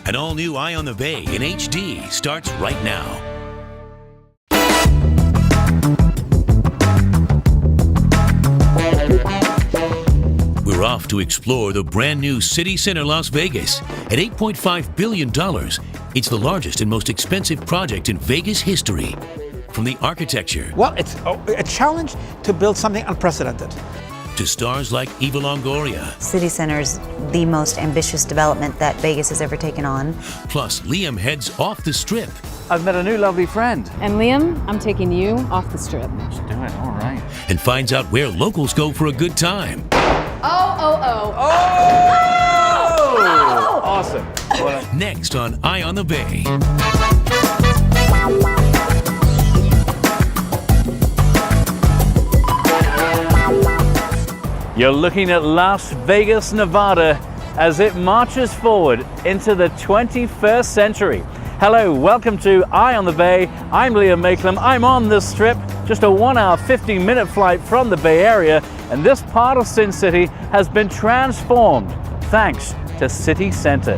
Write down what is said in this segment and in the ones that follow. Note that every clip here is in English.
An all-new Eye on the Bay in HD starts right now. We're off to explore the brand new City Center Las Vegas. At $8.5 billion, it's the largest and most expensive project in Vegas history. From the architecture... Well, it's a challenge to build something unprecedented. ...to stars like Eva Longoria. City Center's the most ambitious development that Vegas has ever taken on. Plus, Liam heads off the Strip. I've met a new lovely friend. And Liam, I'm taking you off the Strip. Let's do it, all right. And finds out where locals go for a good time. Oh! Awesome. Next on Eye on the Bay. You're looking at Las Vegas, Nevada, as it marches forward into the 21st century. Hello, welcome to Eye on the Bay. I'm Liam Mayclem. I'm on the Strip, just a 1-hour, 15-minute flight from the Bay Area, and this part of Sin City has been transformed thanks to City Center.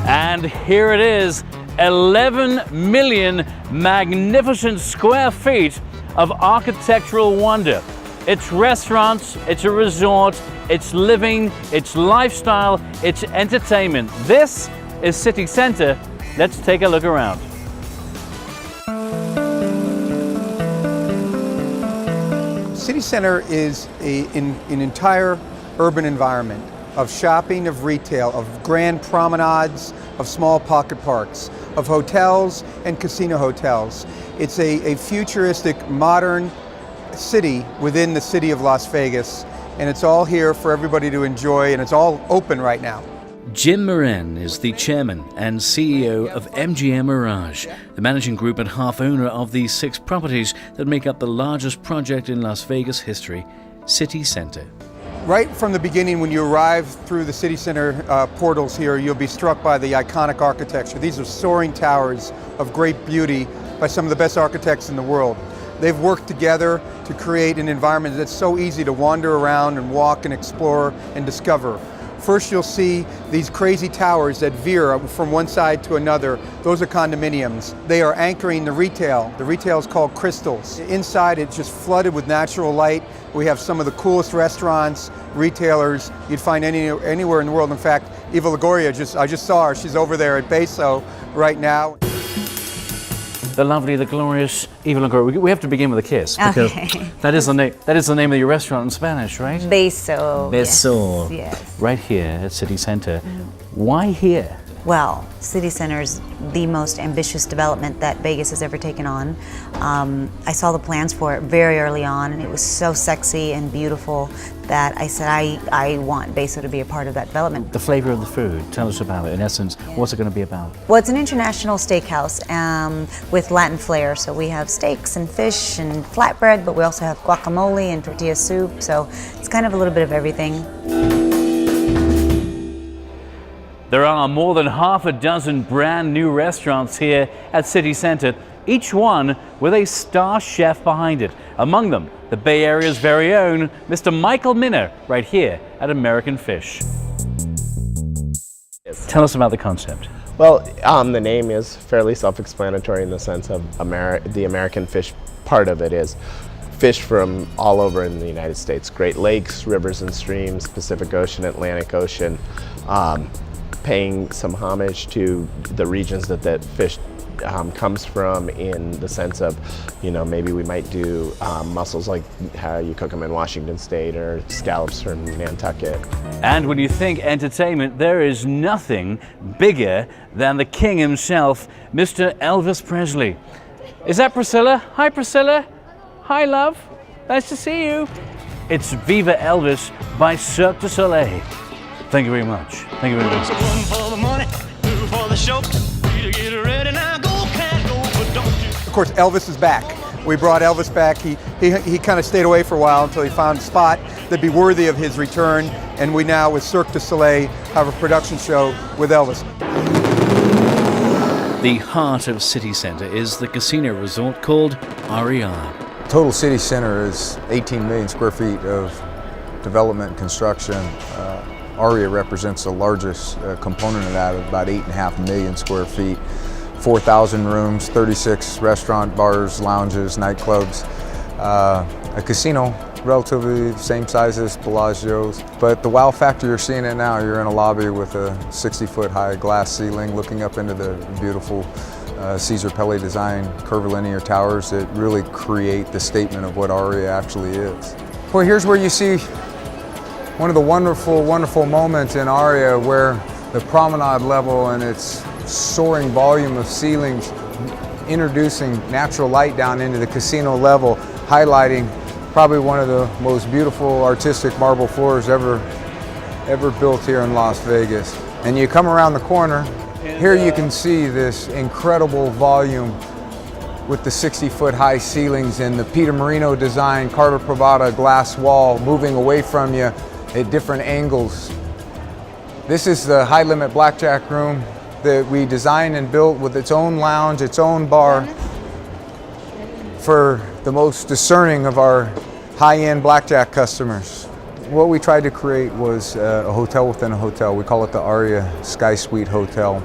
And here it is, 11 million magnificent square feet of architectural wonder. It's restaurants, it's a resort, it's living, it's lifestyle, it's entertainment. This is City Center. Let's take a look around. City Center is an entire urban environment of shopping, of retail, of grand promenades, of small pocket parks, of hotels and casino hotels. It's a futuristic, modern city within the city of Las Vegas, and it's all here for everybody to enjoy, and it's all open right now. Jim Moran is the chairman and CEO of MGM Mirage, the managing group and half owner of the 6 properties that make up the largest project in Las Vegas history, City Center. Right from the beginning, when you arrive through the City Center portals here, you'll be struck by the iconic architecture. These are soaring towers of great beauty by some of the best architects in the world. They've worked together to create an environment that's so easy to wander around and walk and explore and discover. First, you'll see these crazy towers that veer from one side to another. Those are condominiums. They are anchoring the retail. The retail is called Crystals. Inside, it's just flooded with natural light. We have some of the coolest restaurants, retailers you'd find anywhere in the world. In fact, Eva Longoria, I just saw her. She's over there at Beso right now. The lovely, the glorious Eva Longoria. We have to begin with a kiss because Okay. that is the name of your restaurant in Spanish, right? Beso. Beso. Yes. Right here at City Center. Why here? Well, City Center's the most ambitious development that Vegas has ever taken on. I saw the plans for it very early on, and it was so sexy and beautiful that I said I want Beso to be a part of that development. The flavor of the food. Tell us about it. In essence, what's it going to be about? Well, it's an international steakhouse with Latin flair. So we have steaks and fish and flatbread, but we also have guacamole and tortilla soup. So it's kind of a little bit of everything. There are more than half a dozen brand new restaurants here at City Center, each one with a star chef behind it. Among them, the Bay Area's very own Mr. Michael Minner, right here at American Fish. Tell us about the concept. Well, the name is fairly self-explanatory in the sense of the American Fish part of it is fish from all over in the United States. Great Lakes, rivers and streams, Pacific Ocean, Atlantic Ocean, paying some homage to the regions that fish comes from, in the sense of, maybe we might do mussels like how you cook them in Washington State, or scallops from Nantucket. And when you think entertainment, there is nothing bigger than the king himself, Mr. Elvis Presley. Is that Priscilla? Hi, Priscilla. Hi, love. Nice to see you. It's Viva Elvis by Cirque du Soleil. Thank you very much. Thank you very much. One for the money, two for the show. Get ready now, go, can't go, but don't you. Of course, Elvis is back. We brought Elvis back. He kind of stayed away for a while until he found a spot that'd be worthy of his return. And we now, with Cirque du Soleil, have a production show with Elvis. The heart of City Center is the casino resort called RER. Total city center is 18 million square feet of development and construction. ARIA represents the largest component of that, of about 8.5 million square feet. 4,000 rooms, 36 restaurant, bars, lounges, nightclubs, a casino, relatively the same size as Bellagio's. But the wow factor, you're seeing it now. You're in a lobby with a 60-foot high glass ceiling looking up into the beautiful Caesar Pelli design curvilinear towers that really create the statement of what ARIA actually is. Well, here's where you see one of the wonderful, wonderful moments in ARIA where the promenade level and its soaring volume of ceilings introducing natural light down into the casino level, highlighting probably one of the most beautiful artistic marble floors ever built here in Las Vegas. And you come around the corner, here you can see this incredible volume with the 60-foot high ceilings and the Peter Marino design, Carlo Pravada glass wall moving away from you at different angles. This is the high limit blackjack room that we designed and built with its own lounge, its own bar for the most discerning of our high-end blackjack customers. What we tried to create was a hotel within a hotel. We call it the ARIA Sky Suite Hotel.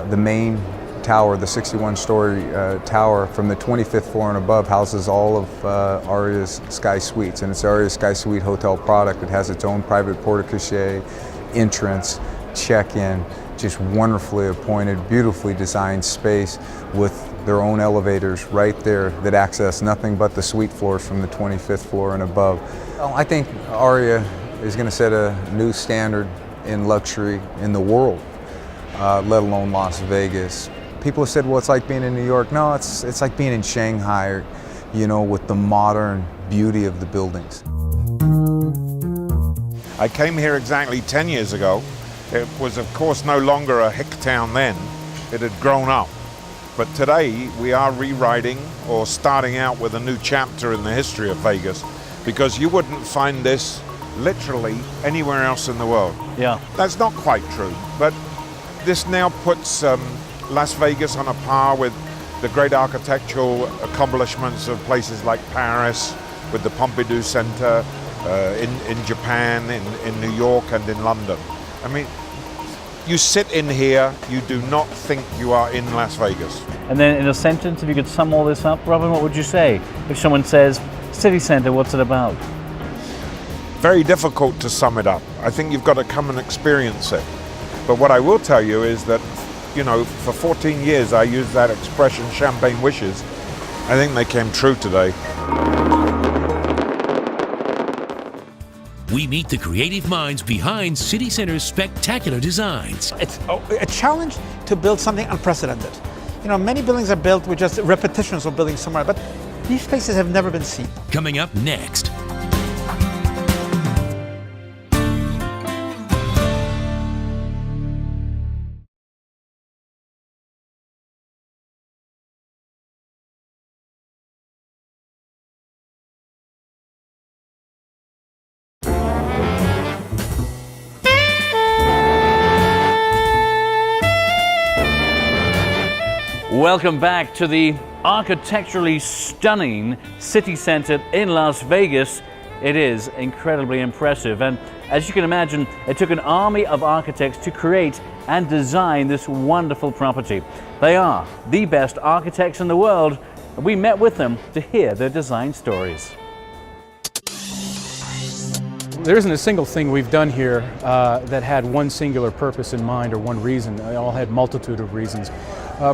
The main tower, the 61-story tower from the 25th floor and above houses all of ARIA's Sky Suites, and it's ARIA Sky Suite Hotel product. It has its own private porte-cochere, entrance, check-in, just wonderfully appointed, beautifully designed space with their own elevators right there that access nothing but the suite floors from the 25th floor and above. Well, I think ARIA is going to set a new standard in luxury in the world, let alone Las Vegas. People have said, well, it's like being in New York. No, it's like being in Shanghai, you know, with the modern beauty of the buildings. I came here exactly 10 years ago. It was, of course, no longer a hick town then. It had grown up. But today, we are rewriting or starting out with a new chapter in the history of Vegas, because you wouldn't find this literally anywhere else in the world. Yeah. That's not quite true, but this now puts Las Vegas on a par with the great architectural accomplishments of places like Paris, with the Pompidou Center, in Japan, in New York, and in London. I mean, you sit in here, you do not think you are in Las Vegas. And then in a sentence, if you could sum all this up, Robin, what would you say? If someone says, City Center, what's it about? Very difficult to sum it up. I think you've got to come and experience it. But what I will tell you is that, you know, for 14 years I used that expression, champagne wishes. I think they came true today. We meet the creative minds behind City Center's spectacular designs. It's a challenge to build something unprecedented. You know, many buildings are built with just repetitions of buildings somewhere, but these places have never been seen. Coming up next. Welcome back to the architecturally stunning city center in Las Vegas. It is incredibly impressive, and as you can imagine, it took an army of architects to create and design this wonderful property. They are the best architects in the world, and we met with them to hear their design stories. There isn't a single thing we've done here that had one singular purpose in mind or one reason. They all had multitude of reasons.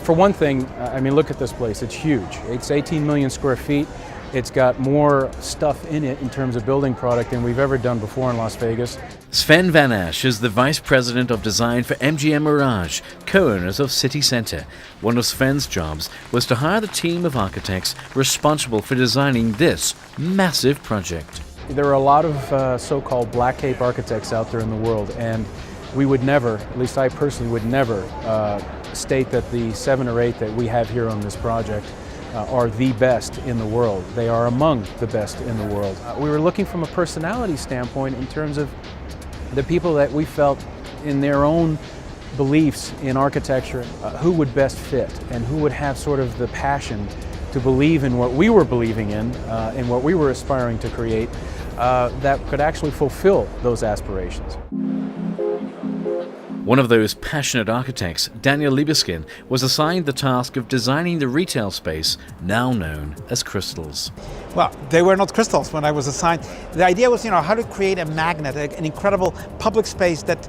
For one thing, I mean, look at this place. It's huge. It's 18 million square feet. It's got more stuff in it in terms of building product than we've ever done before in Las Vegas. Sven Van Asch is the Vice President of Design for MGM Mirage, co-owners of City Center. One of Sven's jobs was to hire the team of architects responsible for designing this massive project. There are a lot of so-called black cape architects out there in the world, and we would never, at least I personally would never, state that the 7 or 8 that we have here on this project are the best in the world. They are among the best in the world. We were looking from a personality standpoint in terms of the people that we felt in their own beliefs in architecture, who would best fit and who would have sort of the passion to believe in what we were believing in what we were aspiring to create, that could actually fulfill those aspirations. One of those passionate architects, Daniel Libeskind, was assigned the task of designing the retail space now known as Crystals. Well, they were not crystals when I was assigned. The idea was, how to create a magnet, an incredible public space that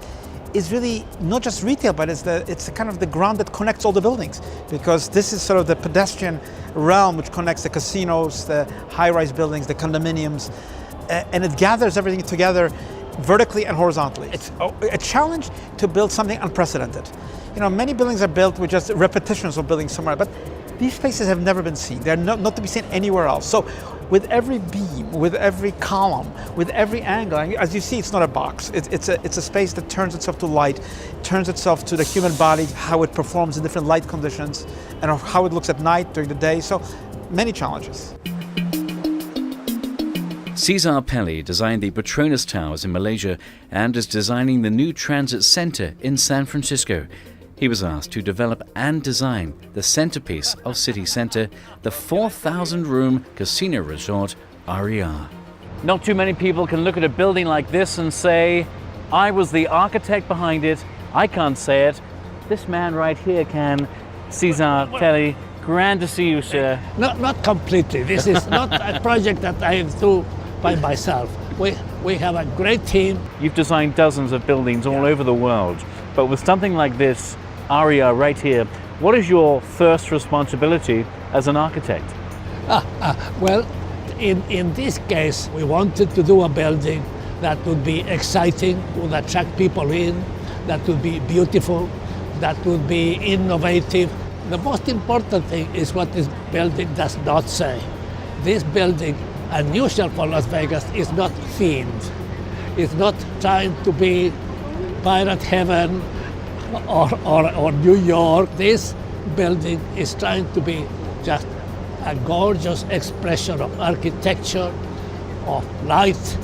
is really not just retail, but it's kind of the ground that connects all the buildings, because this is sort of the pedestrian realm which connects the casinos, the high-rise buildings, the condominiums, and it gathers everything together vertically and horizontally. It's a challenge to build something unprecedented. Many buildings are built with just repetitions of buildings somewhere, but these spaces have never been seen. They're not to be seen anywhere else. So with every beam, with every column, with every angle, and as you see, it's not a box. It's a space that turns itself to light, turns itself to the human body, how it performs in different light conditions, and how it looks at night, during the day. So many challenges. Cesar Pelli designed the Petronas Towers in Malaysia and is designing the new transit center in San Francisco. He was asked to develop and design the centerpiece of City Center, the 4,000-room casino resort, RER. Not too many people can look at a building like this and say, I was the architect behind it. I can't say it. This man right here can. Cesar Pelli, grand to see you, sir. Not completely. This is not a project that I do by myself. We have a great team. You've designed dozens of buildings all over the world, but with something like this, RER right here, what is your first responsibility as an architect? Well, in this case, we wanted to do a building that would be exciting, would attract people in, that would be beautiful, that would be innovative. The most important thing is what this building does not say. This building, unusual for Las Vegas, is not themed. It's not trying to be pirate heaven or New York. This building is trying to be just a gorgeous expression of architecture, of light,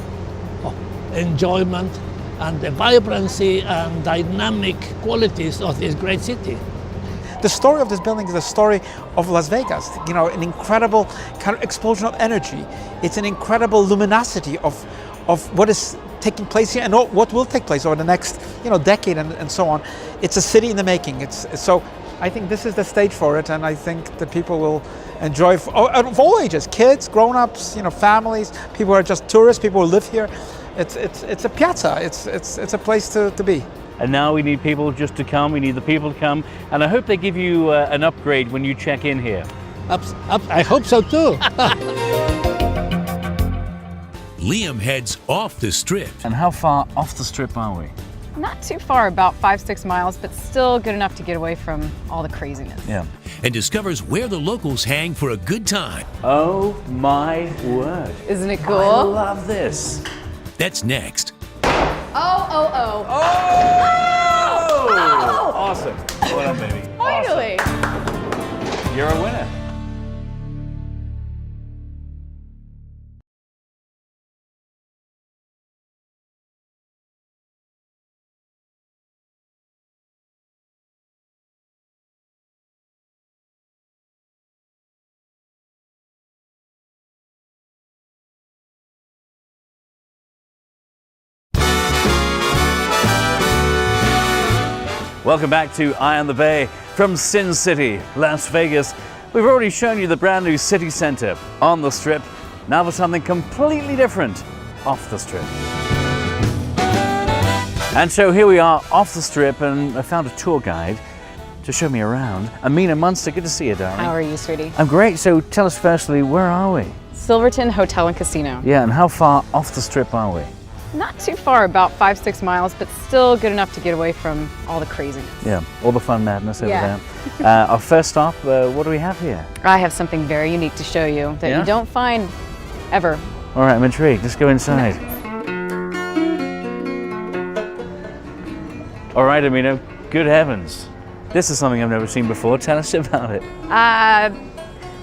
of enjoyment, and the vibrancy and dynamic qualities of this great city. The story of this building is the story of Las Vegas. An incredible kind of explosion of energy. It's an incredible luminosity of what is taking place here and what will take place over the next decade and so on. It's a city in the making. So I think this is the stage for it, and I think that people will enjoy of all ages, kids, grown-ups, families, people who are just tourists, people who live here. It's a piazza. It's a place to be. And now we need people just to come. We need the people to come. And I hope they give you an upgrade when you check in here. I hope so too. Liam heads off the strip. And how far off the strip are we? Not too far, about 5-6 miles, but still good enough to get away from all the craziness. Yeah. And discovers where the locals hang for a good time. Oh my word. Isn't it cool? I love this. That's next. Oh! Awesome. Well done, baby. Finally! Awesome. You're a winner. Welcome back to Eye on the Bay from Sin City, Las Vegas. We've already shown you the brand new city center on the strip. Now for something completely different off the strip. And so here we are off the strip, and I found a tour guide to show me around. Amina Munster, good to see you, darling. How are you, sweetie? I'm great. So tell us firstly, where are we? Silverton Hotel and Casino. Yeah, and how far off the strip are we? Not too far, about 5-6 miles, but still good enough to get away from all the craziness. Yeah, all the fun madness over there. Our first stop, what do we have here? I have something very unique to show you that you don't find ever. All right, I'm intrigued. Let's go inside. All right, Amina, good heavens. This is something I've never seen before. Tell us about it.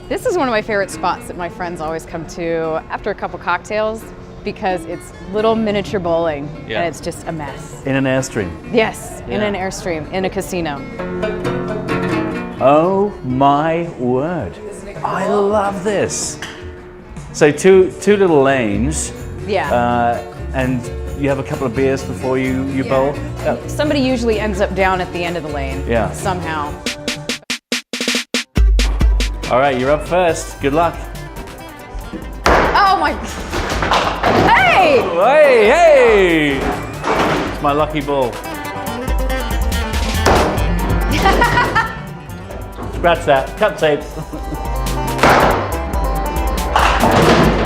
This is one of my favorite spots that my friends always come to after a couple cocktails, because it's little miniature bowling and it's just a mess. In an Airstream? Yes, in an Airstream, in a casino. Oh my word. Isn't it I love this. So two little lanes. Yeah. And you have a couple of beers before you bowl. Yeah. Somebody usually ends up down at the end of the lane. Yeah. Somehow. All right, you're up first. Good luck. Oh my. Hey! Hey, hey! It's my lucky ball. Scratch that. Cut tape.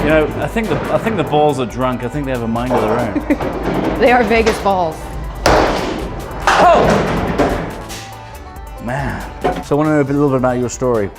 You know, I think the balls are drunk. I think they have a mind of their own. They are Vegas balls. Oh! Man. So I want to know a little bit about your story.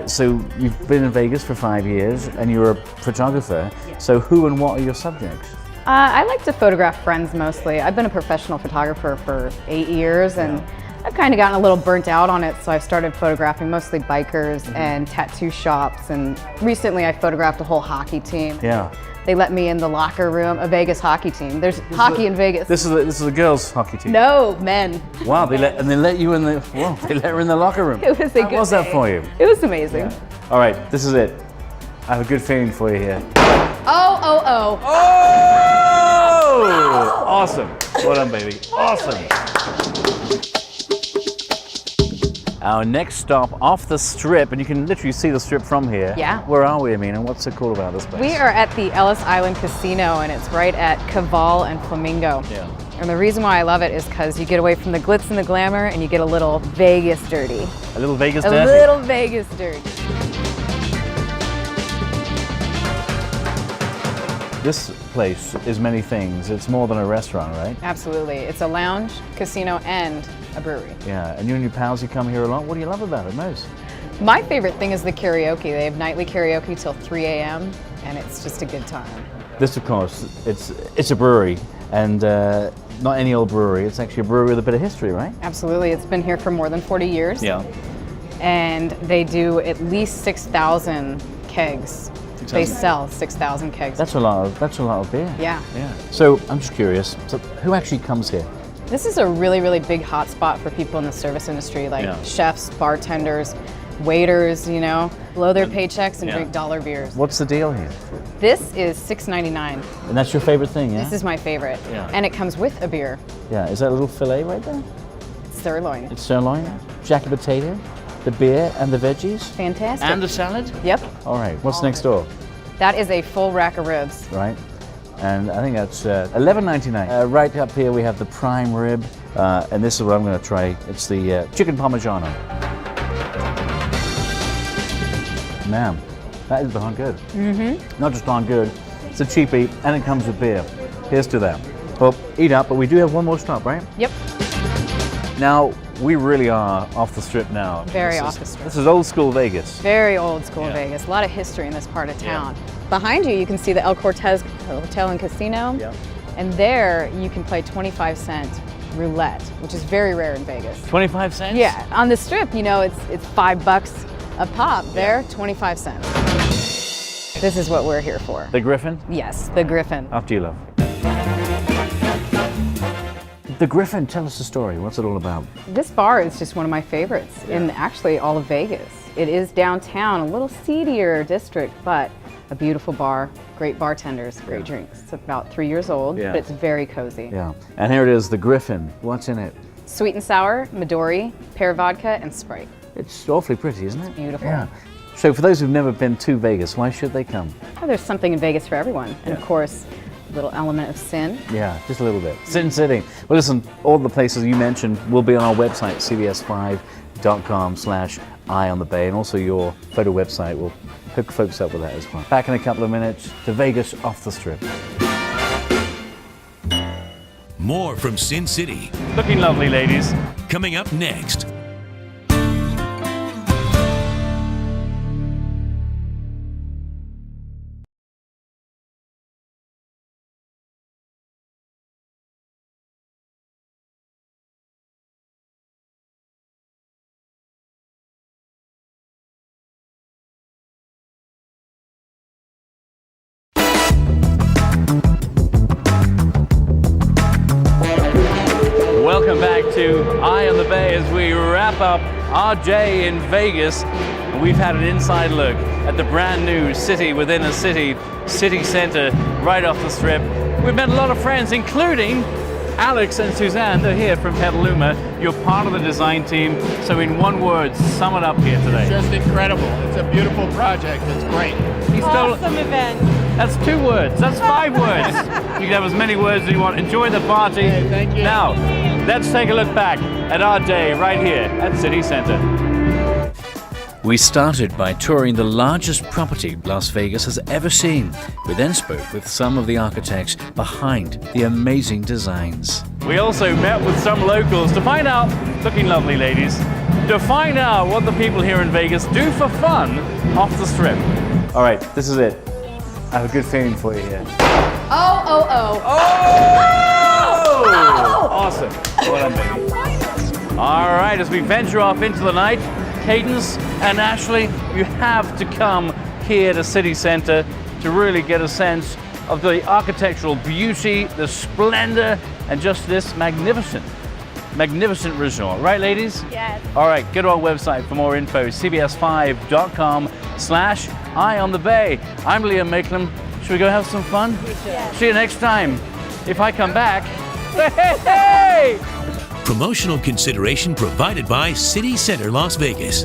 So you've been in Vegas for 5 years and you're a photographer. So who and what are your subjects? I like to photograph friends mostly. I've been a professional photographer for 8 years and I've kind of gotten a little burnt out on it, so I've started photographing mostly bikers and tattoo shops, and recently I photographed a whole hockey team. Yeah. They let me in the locker room, a Vegas hockey team. There's hockey in Vegas. This is a girls' hockey team. No, men. Wow, they let you in the they let her in the locker room. It was a good How was that day. for you? It was amazing. Yeah. All right, this is it. I have a good feeling for you here. Oh, oh, oh. Oh! Awesome. Well done, baby. Awesome. Our next stop off the Strip, and you can literally see the Strip from here. Yeah. Where are we, Amina? What's so cool about this place? We are at the Ellis Island Casino, and it's right at Caval and Flamingo. Yeah. And the reason why I love it is because you get away from the glitz and the glamour, and you get a little Vegas dirty. A little Vegas A dirty? little Vegas dirty. This place is many things. It's more than a restaurant, right? Absolutely. It's a lounge, casino, and a brewery. Yeah, and you and your pals, you come here a lot. What do you love about it most? My favorite thing is the karaoke. They have nightly karaoke till 3 a.m., and it's just a good time. This, of course, it's a brewery, and not any old brewery. It's actually a brewery with a bit of history, right? Absolutely. It's been here for more than 40 years. Yeah. And they do at least 6,000 kegs. They sell 6,000 kegs. That's a lot of beer. Yeah. Yeah. So I'm just curious. So who actually comes here? This is a really, really big hot spot for people in the service industry, like chefs, bartenders, waiters, you know, blow their paychecks and drink dollar beers. What's the deal here? This is $6.99. And that's your favorite thing, yeah? This is my favorite. Yeah. And it comes with a beer. Yeah. Is that a little fillet right there? Sirloin. It's sirloin, jacket potato, the beer and the veggies. Fantastic. And the salad? Yep. All right. What's next door? That is a full rack of ribs. Right. And I think that's $11.99. Right up here we have the prime rib, and this is what I'm going to try. It's the chicken parmigiano. Man, that is darn good. Mm-hmm. Not just darn good, it's a cheap eat, and it comes with beer. Here's to that. Well, eat up, but we do have one more stop, right? Yep. Now, we really are off the Strip now. Very off the Strip. This is old school Vegas. Very old school Vegas. A lot of history in this part of town. Behind you, you can see the El Cortez Hotel and Casino. Yeah. And there, you can play 25-cent roulette, which is very rare in Vegas. 25 cents? Yeah. On the Strip, you know, it's $5 a pop. There, 25 cents. This is what we're here for. The Griffin? Yes, the Griffin. After you, love. The Griffin, tell us the story. What's it all about? This bar is just one of my favorites in actually all of Vegas. It is downtown, a little seedier district, but a beautiful bar, great bartenders, great drinks. It's about 3 years old, but it's very cozy. Yeah. And here it is, the Griffin. What's in it? Sweet and sour, Midori, pear vodka, and Sprite. It's awfully pretty, isn't it? Beautiful. Yeah. So for those who've never been to Vegas, why should they come? Oh, there's something in Vegas for everyone. And of course, a little element of sin. Yeah, just a little bit. Sin City. Well, listen, all the places you mentioned will be on our website, cbs5.com/Eye on the Bay, and also your photo website will hook folks up with that as well. Back in a couple of minutes to Vegas off the Strip. More from Sin City. Looking lovely, ladies. Coming up next. Welcome back to Eye on the Bay as we wrap up our day in Vegas. We've had an inside look at the brand new city within a city, city center, right off the Strip. We've met a lot of friends, including Alex and Suzanne. They're here from Petaluma. You're part of the design team. So in one word, sum it up here today. It's just incredible. It's a beautiful project. It's great. Awesome event. That's 2 words. That's 5 words. You can have as many words as you want. Enjoy the party. Hey, thank you. Now, let's take a look back at our day right here at City Center. We started by touring the largest property Las Vegas has ever seen. We then spoke with some of the architects behind the amazing designs. We also met with some locals to find out, looking lovely ladies, to find out what the people here in Vegas do for fun off the Strip. All right, this is it. I have a good feeling for you here. Oh! Awesome. Well done, baby. All right, as we venture off into the night, Cadence and Ashley, you have to come here to City Center to really get a sense of the architectural beauty, the splendor, and just this magnificent resort. Right, ladies? Yes. All right, go to our website for more info, cbs5.com/Eye on the Bay. I'm Liam Mayclem. Should we go have some fun? Yes. See you next time. If I come back, hey! Promotional consideration provided by City Center Las Vegas.